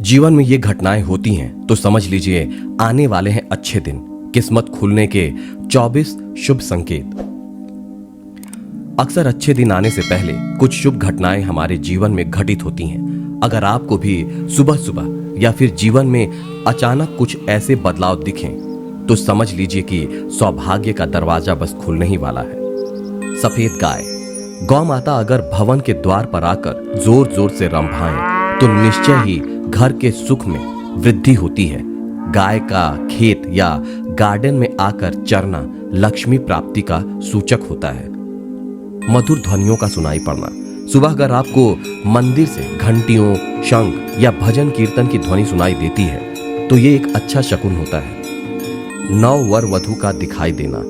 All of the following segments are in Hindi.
जीवन में ये घटनाएं होती हैं तो समझ लीजिए आने वाले हैं अच्छे दिन, किस्मत खुलने के 24 शुभ संकेत। अक्सर अच्छे दिन आने से पहले कुछ शुभ घटनाएं हमारे जीवन में घटित होती हैं। अगर आपको भी सुबह सुबह या फिर जीवन में अचानक कुछ ऐसे बदलाव दिखें तो समझ लीजिए कि सौभाग्य का दरवाजा बस खुलने ही वाला है। सफेद गाय, गौ माता अगर भवन के द्वार पर आकर जोर जोर से रंभाएं तो निश्चय ही घर के सुख में वृद्धि होती है। गाय का खेत या गार्डन में आकर चरना लक्ष्मी प्राप्ति का सूचक होता है। मधुर ध्वनियों का सुनाई पड़ना, सुबह अगर आपको मंदिर से घंटियों, शंख या भजन कीर्तन की ध्वनि सुनाई देती है तो ये एक अच्छा शकुन होता है। नव वर वधू का दिखाई देना,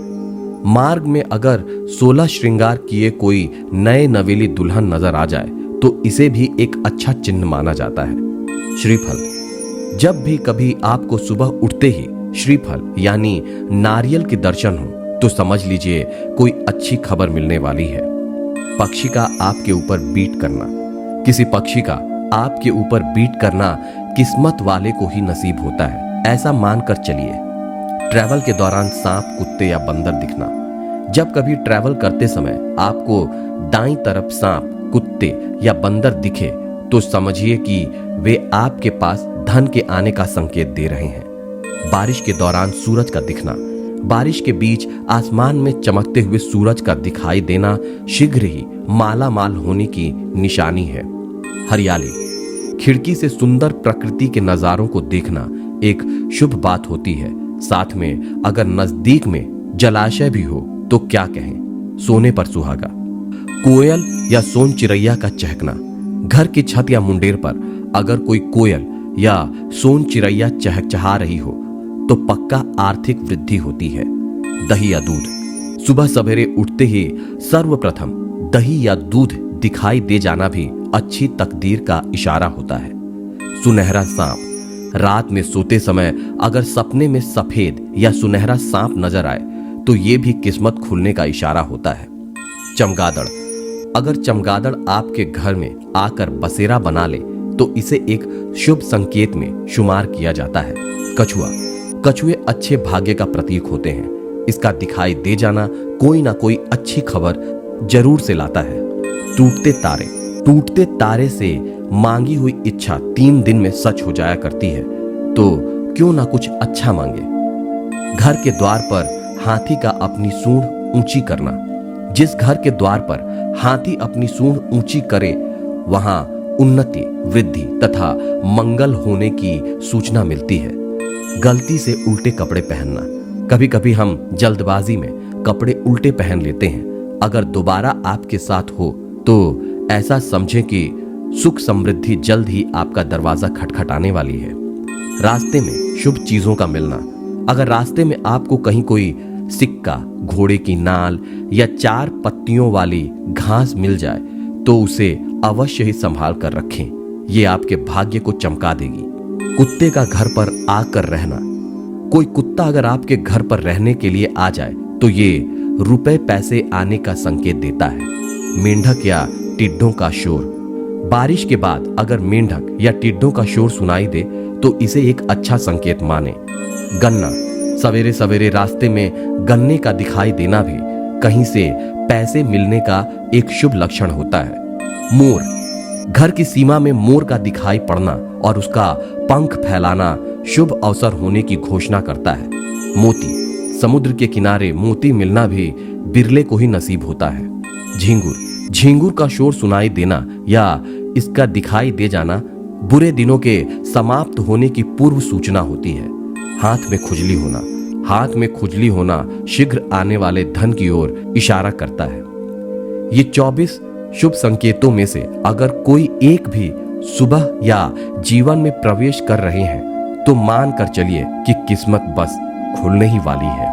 मार्ग में अगर 16 श्रृंगार किए कोई नए नवेली दुल्हन नजर आ जाए तो इसे भी एक अच्छा चिन्ह माना जाता है। श्रीफल, जब भी कभी आपको सुबह उठते ही श्रीफल यानी नारियल के दर्शन हो तो समझ लीजिए कोई अच्छी खबर मिलने वाली है। पक्षी का आपके ऊपर बीट करना, किसी पक्षी का आपके ऊपर बीट करना किस्मत वाले को ही नसीब होता है, ऐसा मानकर चलिए। ट्रैवल के दौरान सांप, कुत्ते या बंदर दिखना, जब कभी ट्रैवल करते समय आपको दाईं तरफ सांप, कुत्ते या बंदर दिखे तो समझिए कि वे आपके पास धन के आने का संकेत दे रहे हैं। बारिश के दौरान सूरज का दिखना, बारिश के बीच आसमान में चमकते हुए सूरज का दिखाई देना शीघ्र ही माला माल होने की निशानी है। हरियाली, खिड़की से सुंदर प्रकृति के नजारों को देखना एक शुभ बात होती है। साथ में अगर नजदीक में जलाशय भी हो तो क्या कहें, सोने पर सुहागा। कोयल या सोन चिरैया का चहकना, घर की छत या मुंडेर पर अगर कोई कोयल या सोन चिरैया चहचहा रही हो तो पक्का आर्थिक वृद्धि होती है। दही या दूध, सुबह सवेरे उठते ही सर्वप्रथम दही या दूध दिखाई दे जाना भी अच्छी तकदीर का इशारा होता है। सुनहरा सांप, रात में सोते समय अगर सपने में सफेद या सुनहरा सांप नजर आए तो यह भी किस्मत खुलने का इशारा होता है। चमगादड़, अगर चमगादड़ आपके घर में आकर बसेरा बना ले तो इसे एक शुभ संकेत में शुमार किया जाता है। कछुआ, कछुए अच्छे भाग्य का प्रतीक होते हैं। इसका दिखाई दे जाना कोई ना कोई अच्छी खबर जरूर से लाता है। टूटते तारे, टूटते तारे से मांगी हुई इच्छा 3 दिन में सच हो जाया करती है, तो क्यों ना कुछ अच्छा मांगे। घर के द्वार पर हाथी का अपनी सूंड ऊंची करना, जिस घर के द्वार पर हाथी अपनी सूंड ऊंची करे वहां उन्नति, वृद्धि तथा मंगल होने की सूचना मिलती है। गलती से उल्टे कपड़े पहनना, कभी कभी हम जल्दबाजी में कपड़े उल्टे पहन लेते हैं। अगर दोबारा आपके साथ हो तो ऐसा समझें कि सुख समृद्धि जल्द ही आपका दरवाजा खटखटाने वाली है। रास्ते में शुभ चीजों का मिलना, अगर रास्ते में आपको कहीं कोई सिक्का, घोड़े की नाल या 4 पत्तियों वाली घास मिल जाए तो उसे अवश्य ही संभाल कर रखें, ये आपके भाग्य को चमका देगी। कुत्ते का घर पर आकर रहना, कोई कुत्ता अगर आपके घर पर रहने के लिए आ जाए तो ये रुपए पैसे आने का संकेत देता है। मेंढक या टिड्डों का शोर, बारिश के बाद अगर मेंढक या टिड्डों का शोर सुनाई दे तो इसे एक अच्छा संकेत माने। गन्ना, सवेरे सवेरे रास्ते में गन्ने का दिखाई देना भी कहीं से पैसे मिलने का एक शुभ लक्षण होता है। मोर, घर की सीमा में मोर का दिखाई पड़ना और उसका पंख फैलाना शुभ अवसर होने की घोषणा करता है। मोती, समुद्र के किनारे मोती मिलना भी बिरले को ही नसीब होता है। झींगुर, झींगुर का शोर सुनाई देना या इसका दिखाई दे जाना बुरे दिनों के समाप्त होने की पूर्व सूचना होती है। हाथ में खुजली होना, हाथ में खुजली होना शीघ्र आने वाले धन की ओर इशारा करता है। ये 24 शुभ संकेतों में से अगर कोई एक भी सुबह या जीवन में प्रवेश कर रहे हैं तो मान कर चलिए कि किस्मत बस खुलने ही वाली है।